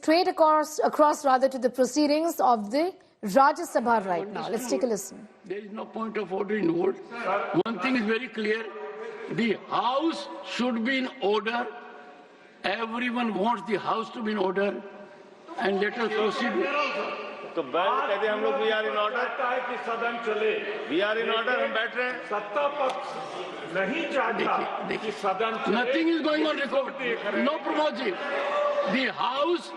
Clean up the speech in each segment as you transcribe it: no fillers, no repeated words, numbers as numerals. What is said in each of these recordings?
straight across rather to the proceedings of the Rajya Sabha right now. Let's take a listen. There is no point of order in vote. One thing is very clear. The House should be in order. Everyone wants the House to be in order. And let us proceed. तो कहते हम लोग we are in order कि सदन चले, we are in order, हम बैठ रहे हैं। सत्ता पक्ष नहीं चाहता कि सदन चले। Nothing is going on record. No Pramod. The House,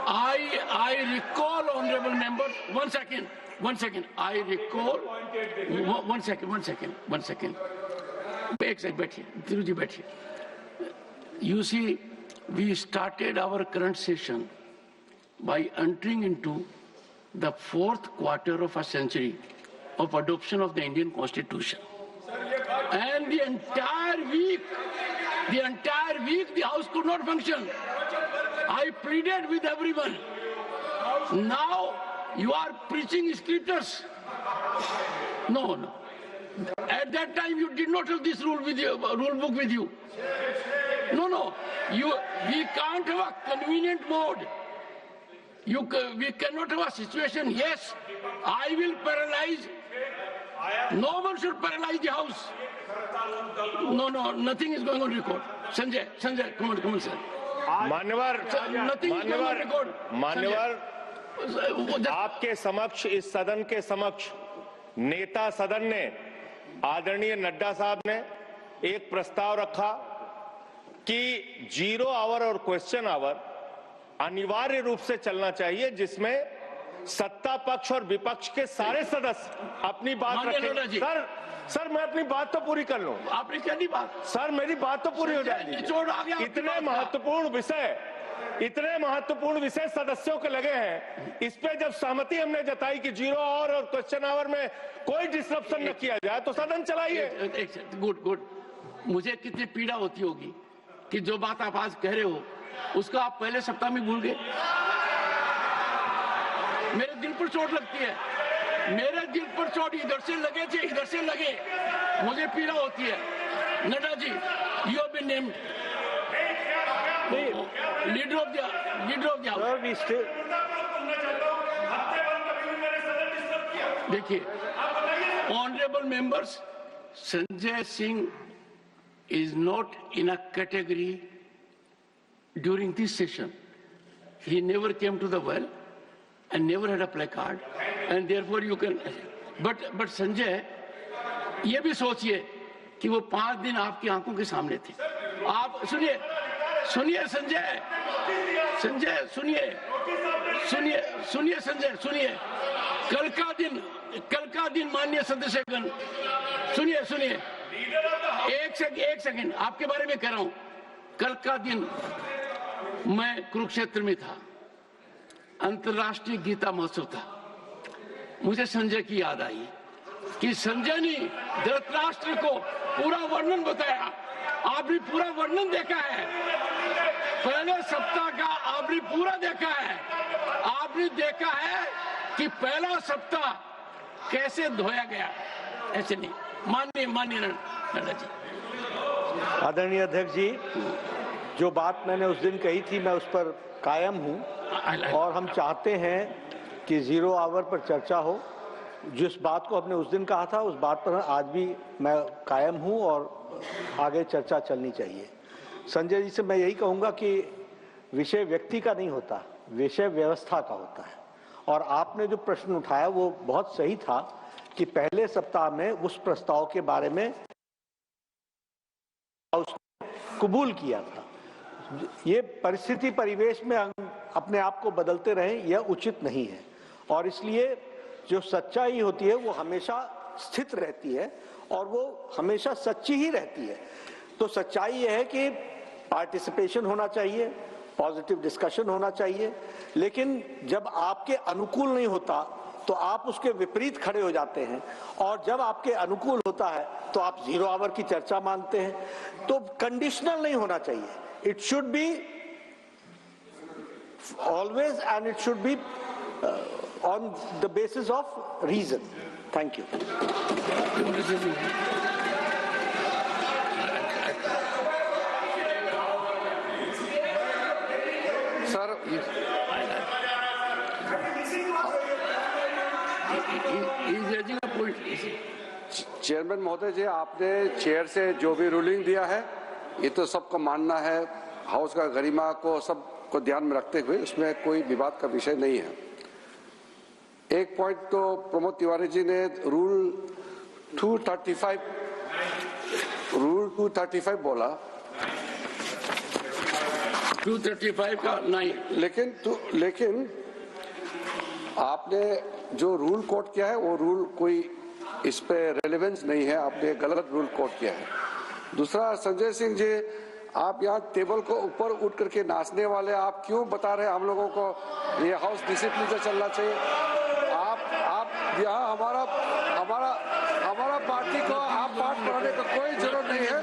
I recall, honorable members. One second. I recall. One second. बैठिए, धीरू जी बैठिए. You see, we started our current session by entering into the fourth quarter of a century of adoption of the Indian Constitution. And the entire week, the House could not function. I pleaded with everyone. Now you are preaching scriptures. No. At that time you did not have this rule book with you. No. We can't have a convenient mode. We cannot have a situation. Yes, I will paralyze. No one should paralyze the House. No, nothing is going on record. Sanjay, come on, sir. मान्यवर, आपके समक्ष, इस सदन के समक्ष नेता सदन ने, आदरणीय नड्डा साहब ने एक प्रस्ताव रखा कि 0 आवर और क्वेश्चन आवर अनिवार्य रूप से चलना चाहिए, जिसमें सत्ता पक्ष और विपक्ष के सारे सदस्य अपनी बात रखें। सर मैं अपनी बात तो पूरी कर लूं। आपने क्या नहीं बात? सर मेरी बात तो पूरी हो जाएगी। इतने महत्वपूर्ण विषय सदस्यों के लगे हैं, इस पे जब सहमति हमने जताई कि 0 आवर और क्वेश्चन आवर में कोई डिस्ट्रप्शन न किया जाए तो सदन चलाइए। गुड। मुझे कितनी पीड़ा होती होगी कि जो बात आप आज कह रहे हो उसको आप पहले सप्ताह में भूल गए। मेरे दिल पर चोट लगती है, मेरे दिल पर चोट इधर से लगे, मुझे पीड़ा होती है। Nadda ji, you have been named leader of the देखिए, honourable members, Sanjay Singh is not in a category during this session. He never came to the well and never had a placard, and therefore you can. But Sanjay, ये भी सोचिए कि वो 5 दिन आपकी आंखों के सामने थे। आप सुनिए संजय, कल का दिन माननीय सदस्यगण, सुनिए, एक सेकंड आपके बारे में कह रहा हूं। कल का दिन मैं कुरुक्षेत्र में था, अंतर्राष्ट्रीय गीता महोत्सव था। मुझे संजय की याद आई कि संजय ने धृतराष्ट्र को पूरा वर्णन बताया। आपने पूरा वर्णन देखा है, पहले सप्ताह का आपने पूरा देखा है। आपने देखा है कि पहला सप्ताह कैसे धोया गया, ऐसे नहीं। माननीय नड्डा जी। आदरणीय अध्यक्ष जी, जो बात मैंने उस दिन कही थी मैं उस पर कायम हूं, और हम चाहते हैं कि 0 आवर पर चर्चा हो। जिस बात को आपने उस दिन कहा था उस बात पर आज भी मैं कायम हूं और आगे चर्चा चलनी चाहिए। संजय जी से मैं यही कहूंगा कि विषय व्यक्ति का नहीं होता, विषय व्यवस्था का होता है। और आपने जो प्रश्न उठाया वो बहुत सही था कि पहले सप्ताह में उस प्रस्ताव के बारे में उसने कबूल किया था। ये परिस्थिति परिवेश में अपने आप को बदलते रहें, यह उचित नहीं है। और इसलिए जो सच्चाई होती है वो हमेशा स्थित रहती है और वो हमेशा सच्ची ही रहती है। तो सच्चाई यह है कि पार्टिसिपेशन होना चाहिए, पॉजिटिव डिस्कशन होना चाहिए, लेकिन जब आपके अनुकूल नहीं होता तो आप उसके विपरीत खड़े हो जाते हैं, और जब आपके अनुकूल होता है तो आप 0 आवर की चर्चा मांगते हैं। तो कंडीशनल नहीं होना चाहिए, it should be always and it should be on the basis of reason. Thank you. Sir is raising a point. Chairman महोदय जी, आपने चेयर से जो भी रूलिंग दिया है ये तो सबको मानना है, हाउस का गरिमा को सबको ध्यान में रखते हुए उसमें कोई विवाद का विषय नहीं है। एक पॉइंट तो प्रमोद तिवारी जी ने रूल 235 बोला, 235 का नहीं, लेकिन आपने जो रूल कोट किया है वो रूल कोई इस पे रेलेवेंस नहीं है, आपने गलत रूल कोट किया है। दूसरा, संजय सिंह जी, आप यहाँ टेबल को ऊपर उठ करके नाचने वाले आप क्यों बता रहे हैं हम लोगों को ये हाउस डिसिप्लिन से चलना चाहिए? आप यहाँ हमारा पार्टी को आप पाठ पढ़ाने का कोई जरूरत नहीं है।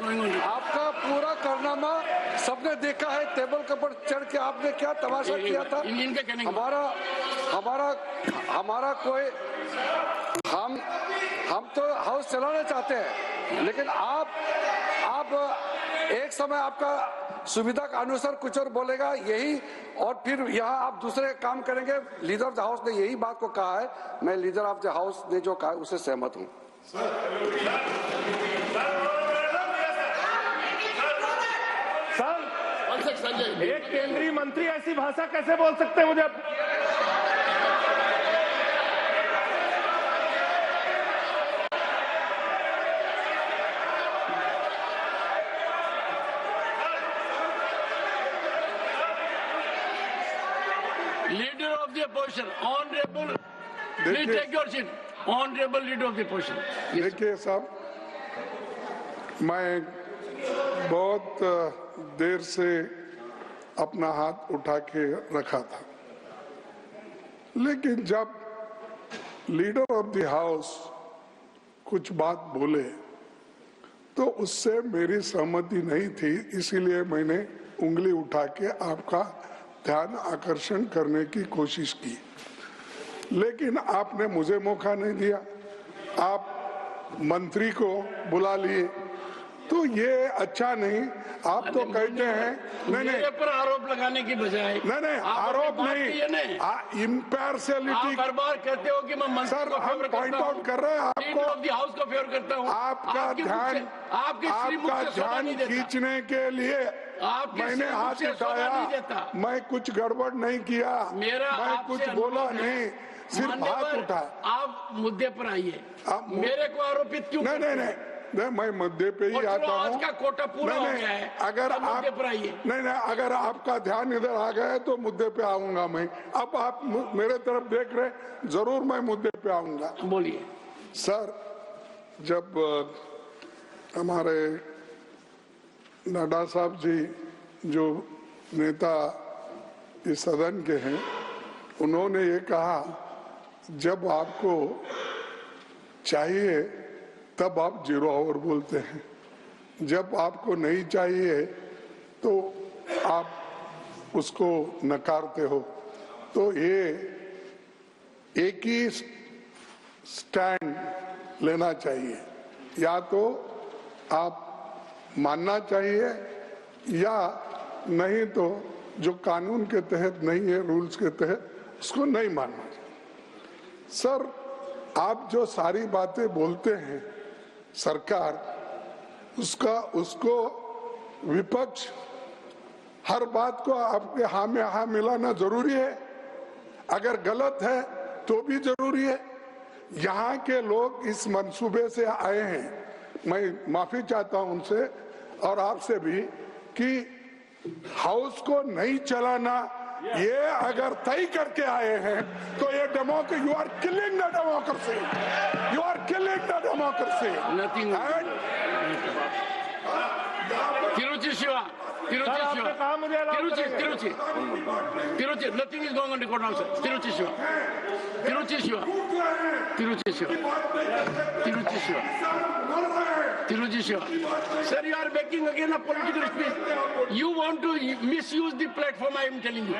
आपका पूरा कारनामा सबने देखा है, टेबल के ऊपर चढ़ के आपने क्या तमाशा किया था। हमारा कोई हम तो हाउस चलाना चाहते हैं, लेकिन आप एक समय आपका सुविधा के अनुसार कुछ और बोलेगा यही, और फिर यहाँ आप दूसरे काम करेंगे। लीडर ऑफ द हाउस ने यही बात को कहा है, मैं लीडर ऑफ द हाउस ने जो कहा है उससे सहमत हूँ। सर, एक केंद्रीय मंत्री ऐसी भाषा कैसे बोल सकते हैं? मुझे leader of the opposition, honorable, please take your seat. Honorable leader of the opposition. देखिए साहब, मैं बहुत देर से अपना हाथ उठा के रखा था, लेकिन जब लीडर ऑफ द हाउस कुछ बात बोले तो उससे मेरी सहमति नहीं थी, इसीलिए मैंने उंगली उठा के आपका ध्यान आकर्षण करने की कोशिश की, लेकिन आपने मुझे मौका नहीं दिया। आप मंत्री को बुला लिए, तो ये अच्छा नहीं। आप तो कहते हैं मेरे पर आरोप लगाने की बजाय नहीं आरोप नहीं, इम्पार्शियलिटी हर बार कहते हो कि मैं मंत्री सर, को हम फेवर पॉइंट करता हूं, आउट कर रहे हैं आपको, ऑफ द हाउस को फेवर करता हूं। आपका ध्यान खींचने के लिए मैंने हाथ उठाया। मैं कुछ गड़बड़ नहीं किया, मैं कुछ बोला नहीं, सिर्फ हाथ उठाया। आप मुद्दे पर आइए, मेरे को आरोपित क्यों? नहीं, मैं मुद्दे पे ही आता हूँ। आज का कोटा पूरा हो गया है, अगर आप नहीं, अगर आपका ध्यान इधर आ गया है तो मुद्दे पे आऊंगा मैं। अब आप मेरे तरफ देख रहे, जरूर मैं मुद्दे पे आऊंगा। बोलिए सर, जब हमारे नड्डा साहब जी जो नेता इस सदन के हैं, उन्होंने ये कहा जब आपको चाहिए तब आप 0 आवर बोलते हैं, जब आपको नहीं चाहिए तो आप उसको नकारते हो। तो ये एक ही स्टैंड लेना चाहिए, या तो आप मानना चाहिए या नहीं तो जो कानून के तहत नहीं है, रूल्स के तहत, उसको नहीं मानना चाहिए। सर, आप जो सारी बातें बोलते हैं सरकार, उसको विपक्ष हर बात को आपके हाँ में हाँ मिलाना जरूरी है, अगर गलत है तो भी जरूरी है। यहाँ के लोग इस मंसूबे से आए हैं, मैं माफी चाहता हूं उनसे और आपसे भी कि हाउस को नहीं चलाना, ये अगर तय करके आए हैं तो ये democracy, you are killing the democracy, you are killing the democracy. Tiruchi Siva, nothing is going on record now, sir. Tiruchi Shiva. Sir, you are making again a political speech. You want to misuse the platform, I am telling you.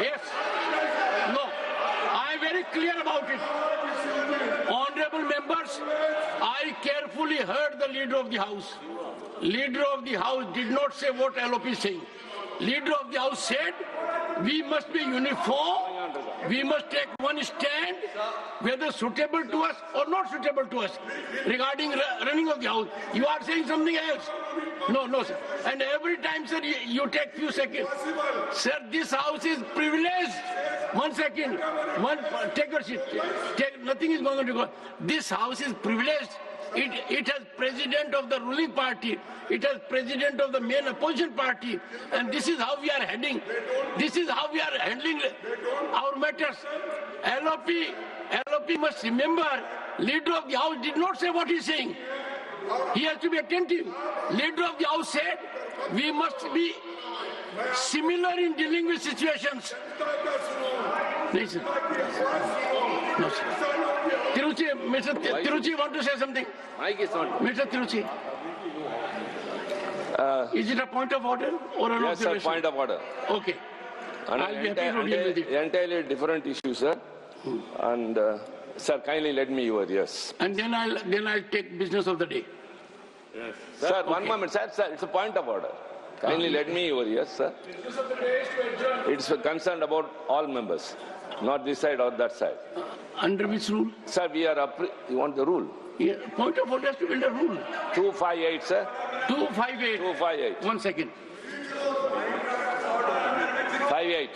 Yes. No. I am very clear about it. Honorable members, I carefully heard the leader of the house. Leader of the house did not say what LOP is saying. Leader of the house said we must be uniform. We must take one stand, whether suitable to us or not suitable to us, regarding running of the house. You are saying something else. No, sir. And every time, sir, you take few seconds. Sir, this house is privileged. 1 second. Take your seat. Nothing is going to go. This house is privileged. It has president of the ruling party. It has president of the main opposition party. And this is how we are heading. This is how we are handling our matters. LOP must remember, leader of the house did not say what he is saying. He has to be attentive. Leader of the house said, we must be similar in dealing with situations. No, sir. No, sir. Mr. Tiruchi want to say something? Mr. Tiruchi. Is it a point of order or an observation? Yes, sir, point of order. Okay. And I'll be happy to deal with it. Entirely different issue, sir. And sir, kindly let me your yes. And then I'll take business of the day. Yes. Sir, okay. One moment, sir. Sir, it's a point of order. Kindly let me your yes, sir. It's concerned about all members, not this side or that side. Under which rule? Sir, we are you want the rule? Yeah, point of order has to be under rule. 258, sir. 258. 258. 1 second. 58.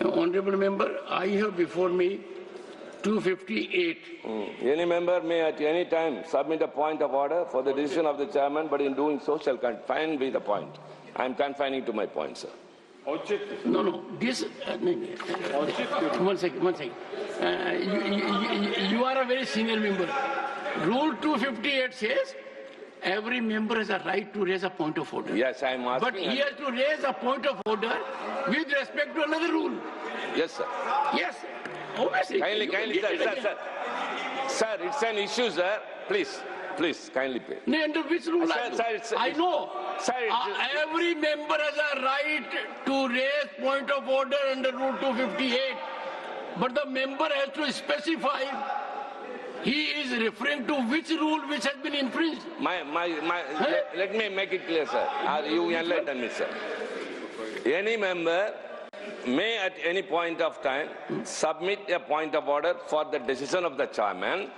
Honorable member, I have before me 258. Any member may at any time submit a point of order for the decision of the chairman, but in doing so shall confine with the point. I am confining to my point, sir. No. This. 1 second. You are a very senior member. Rule 258 says every member has a right to raise a point of order. Yes, I am asking. But he has to raise a point of order with respect to another rule. Yes, sir. Yes, obviously. Kindly, sir. Sir, it's an issue, sir. Please, kindly pay. No, under which rule? I know. Sir, every member has a right to raise point of order under Rule 258. But the member has to specify he is referring to which rule which has been infringed. Let me make it clear, sir. You enlighten me, sir. Any member may at any point of time submit a point of order for the decision of the chairman,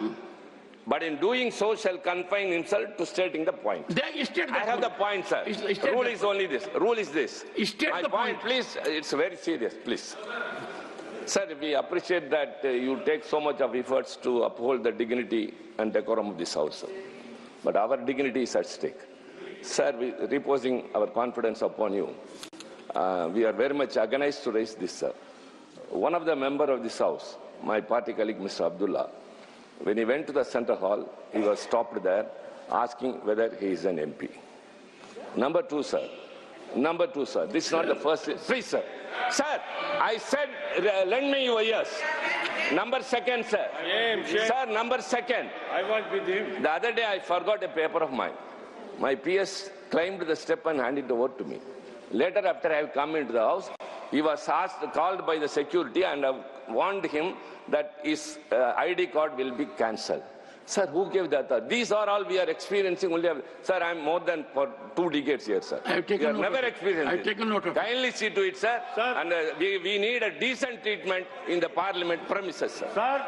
but in doing so shall confine himself to stating the point. I have the point, sir. Rule is only this. Rule is this. My point, please, it's very serious, please. Sir, we appreciate that you take so much of efforts to uphold the dignity and decorum of this house, sir. But our dignity is at stake. Sir, reposing our confidence upon you, we are very much agonized to raise this, sir. One of the members of this house, my party colleague, Mr. Abdullah, when he went to the center hall, he was stopped there asking whether he is an MP. Number two, sir. This is not the first. Please, sir. Sir, I said, lend me your ears. Number second, sir. Sir, number second. I was with him. The other day, I forgot a paper of mine. My PS climbed the step and handed it over to me. Later, after I have come into the house, he was called by the security, and I warned him that his ID card will be cancelled. Sir, who gave that? These are all we are experiencing only. Sir, I am more than for 2 decades here, sir. I have taken never experienced I have taken note of it. Kindly see to it, sir. And we need a decent treatment in the parliament premises, sir. Sir.